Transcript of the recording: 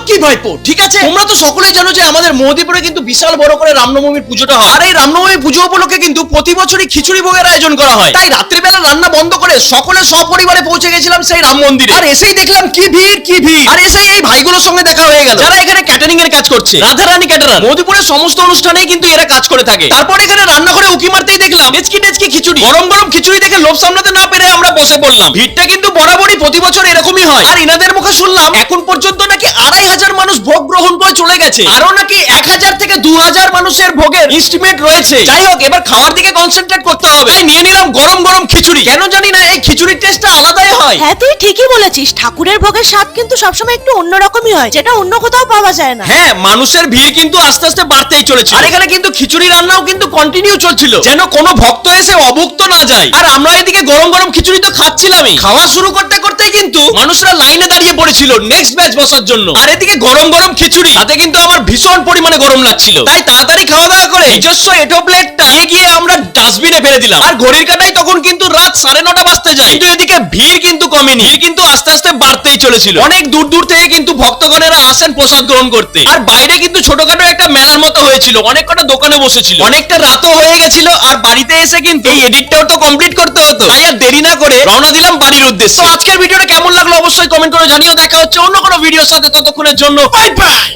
কি ভাইপো, ঠিক আছে? তোমরা তো সকলেই জানো যে আমাদের মহদীপুরে কিন্তু বিশাল বড় করে রামনবমীর পুজোটা হয়। আর এই রামনবমী পুজো উপলক্ষে কিন্তু প্রতি বছরই খিচুড়ি ভোগের আয়োজন করা হয়। তাই রাত্রিবেলা রান্না বন্ধ করে সকলে সপরিবারে পৌঁছে গেছিলাম সেই রাম মন্দিরে। আর এসেই দেখলাম কি ভিড় কি ভিড়। আর এসেই এই ভাইগুলোর সঙ্গে দেখা হয়ে গেল, যারা এখানে ক্যাটারিং এর কাজ করছে। রাধারানী ক্যাটারার মহদীপুরের সমস্ত অনুষ্ঠানেই কিন্তু এরা কাজ করে থাকে। তারপর এখানে রান্নাঘরে উকি মারতেই দেখলাম ডেচকি ডেচকি খিচুড়ি। গরম গরম খিচুড়ি দেখে লোভ সামলাতে না পেরে আমরা বসে পড়লাম। ভিড়টা কিন্তু বরাবরই প্রতি বছর এরকমই হয়। আর ইনাদের মুখে শুনলাম এখন পর্যন্ত নাকি 2500 মানুষ ভোগ গ্রহণ করে চলে গেছে। আরো নাকি 1000 থেকে 2000 মানুষের ভোগের এস্টিমেট রয়েছে। যাই হোক, এবার খাওয়ার দিকে কনসেন্ট্রেট করতে হবে। তাই নিয়ে নিলাম গরম গরম খিচুড়ি। কেন জানি না এই খিচুড়ির টেস্টটা আলাদাই হয়। হ্যাঁ, তুই ঠিকই বলেছিস। ঠাকুরের ভোগের স্বাদ কিন্তু সবসময় একটু অন্যরকমই হয়, যেটা অন্য কোথাও পাওয়া যায় না। হ্যাঁ, মানুষের ভিড় কিন্তু আস্তে আস্তে বাড়তেই চলেছে। আর এখানে কিন্তু খিচুড়ি রান্নাও কিন্তু কন্টিনিউ চলছিল, যেন কোনো ভক্ত এসে অভুক্ত না যায়। আর আমরা এদিকে গরম গরম খিচুড়ি তো খাচ্ছিলামই। খাওয়া শুরু করতে করতেই কিন্তু মানুষরা লাইনে দাঁড়িয়ে পড়েছিল নেক্সট ব্যাচ বসার জন্য। আর এদিকে গরম গরম খিচুড়ি, তাতে কিন্তু আমার ভীষণ পরিমাণে গরম লাগছিল। তাই তাড়াতাড়ি খাওয়া দাওয়া করে নিজস্ব এটো প্লেটটা গিয়ে আমরা ডাস্টবিনে ফেলে দিলাম। আর ঘড়ির কাঁটায় তখন কিন্তু রাত 9:30 বাজতে যায়। কিন্তু এদিকে ভিড় কিন্তু কমেনি, ভিড় কিন্তু আস্তে আস্তে বাড়তেই চলেছিল। অনেক দূর দূর থেকে কিন্তু ভক্তগণেরা আসেন প্রসাদ গ্রহণ করতে। আর বাইরে কিন্তু ছোটখাটো একটা মেলার মতো হয়েছিল, অনেক কটা দোকানে বসেছিল। অনেকটা রাতও হয়ে গেছিল। আর বাড়িতে এসে কিন্তু এই এডিটটাও তো কমপ্লিট করতে হতো। তাই আর দেরি না করে রওনা দিলাম বাড়ির উদ্দেশ্যে। তো আজকের ভিডিওটা কেমন লাগলো অবশ্যই কমেন্ট করে জানিও। দেখা হচ্ছে অন্য কোনো ভিডিওর সাথে, ততক্ষণের জন্য বাই বাই।